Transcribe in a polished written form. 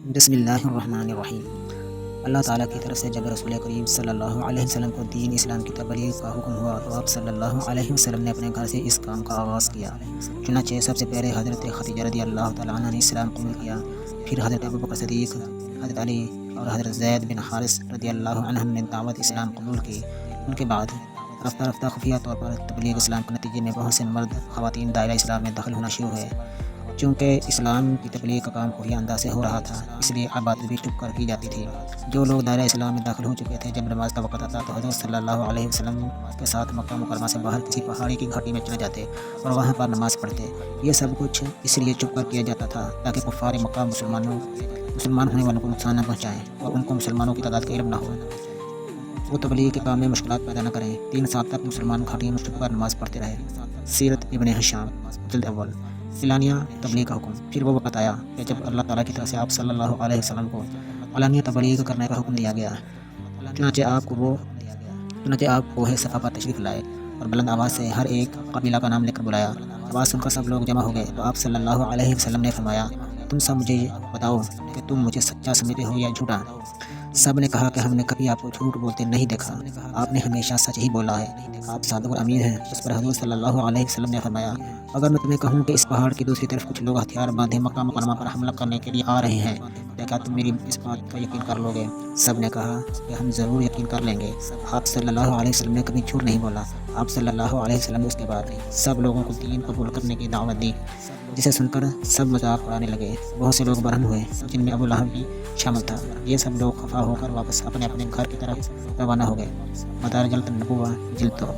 بسم اللہ الرحمن الرحیم۔ اللہ تعالیٰ کی طرف سے جب رسول کریم صلی اللہ علیہ وسلم کو دین اسلام کی تبلیغ کا حکم ہوا تو آپ صلی اللہ علیہ وسلم نے اپنے گھر سے اس کام کا آغاز کیا۔ چنانچہ سب سے پہلے حضرت خدیجہ رضی اللہ تعالیٰ عنہ نے اسلام قبول کیا، پھر حضرت ابوبکر صدیق، حضرت علی اور حضرت زید بن حارث رضی اللہ عنہم نے دعوت اسلام قبول کی۔ ان کے بعد رفتہ رفتہ خفیہ طور پر تبلیغ اسلام کے نتیجے میں بہت سے مرد خواتین دائرہ اسلام میں داخل ہونا شروع ہوئے۔ چونکہ اسلام کی تبلیغ کا کام خفیہ انداز سے ہو رہا تھا، اس لیے عبادت بھی چھپ کر کی جاتی تھی۔ جو لوگ دائرہ اسلام میں داخل ہو چکے تھے، جب نماز کا وقت آتا تو حضرت صلی اللہ علیہ وسلم کے ساتھ مکہ مکرمہ سے باہر کسی پہاڑی کی گھاٹی میں چلے جاتے اور وہاں پر نماز پڑھتے۔ یہ سب کچھ اس لیے چھپ کر کیا جاتا تھا تاکہ کفار مکہ مسلمان ہونے والوں کو نقصان نہ پہنچائیں اور ان کو مسلمانوں کی تعداد کا علم نہ ہو، وہ تبلیغ کے کام میں مشکلات پیدا نہ کریں۔ 3 سال تک مسلمان گھاٹی میں چھپ کر نماز پڑھتے رہے۔ سیرت ابن ہشام جلد اول۔ علانیہ تبلیغ کا حکم۔ پھر وہ وقت آیا کہ جب اللہ تعالیٰ کی طرف سے آپ صلی اللہ علیہ وسلم کو علانیہ تبلیغ کرنے کا حکم دیا گیا۔ چنانچہ آپ کوہ صفا پر تشریف لائے اور بلند آواز سے ہر ایک قبیلہ کا نام لے کر بلایا۔ آواز سن کر سب لوگ جمع ہو گئے تو آپ صلی اللہ علیہ وسلم نے فرمایا، تم سب مجھے بتاؤ کہ تم مجھے سچا سمجھتے ہو یا جھوٹا؟ سب نے کہا کہ ہم نے کبھی آپ کو جھوٹ بولتے نہیں دیکھا، آپ نے ہمیشہ سچ ہی بولا ہے، آپ صادق اور امین ہیں۔ اس پر حضور صلی اللہ علیہ وسلم نے فرمایا، اگر میں تمہیں کہوں کہ اس پہاڑ کی دوسری طرف کچھ لوگ ہتھیار باندھے مکہ مکرمہ پر حملہ کرنے کے لیے آ رہے ہیں، کیا تم میری اس بات پر یقین کر لو گے؟ سب نے کہا کہ ہم ضرور یقین کر لیں گے۔ آپ صلی اللہ علیہ وسلم نے کبھی جھوٹ نہیں بولا۔ آپ صلی اللہ علیہ وسلم نے اس کے بعد سب لوگوں کو دین قبول کرنے کی دعوت دی، جسے سن کر سب مذاق اڑانے لگے۔ بہت سے لوگ برہم ہوئے، جن میں ابو لہب بھی شامل تھا۔ یہ سب لوگ خفا ہو کر واپس اپنے اپنے گھر کی طرف روانہ ہو گئے۔ مدارج النبوہ جلد 2۔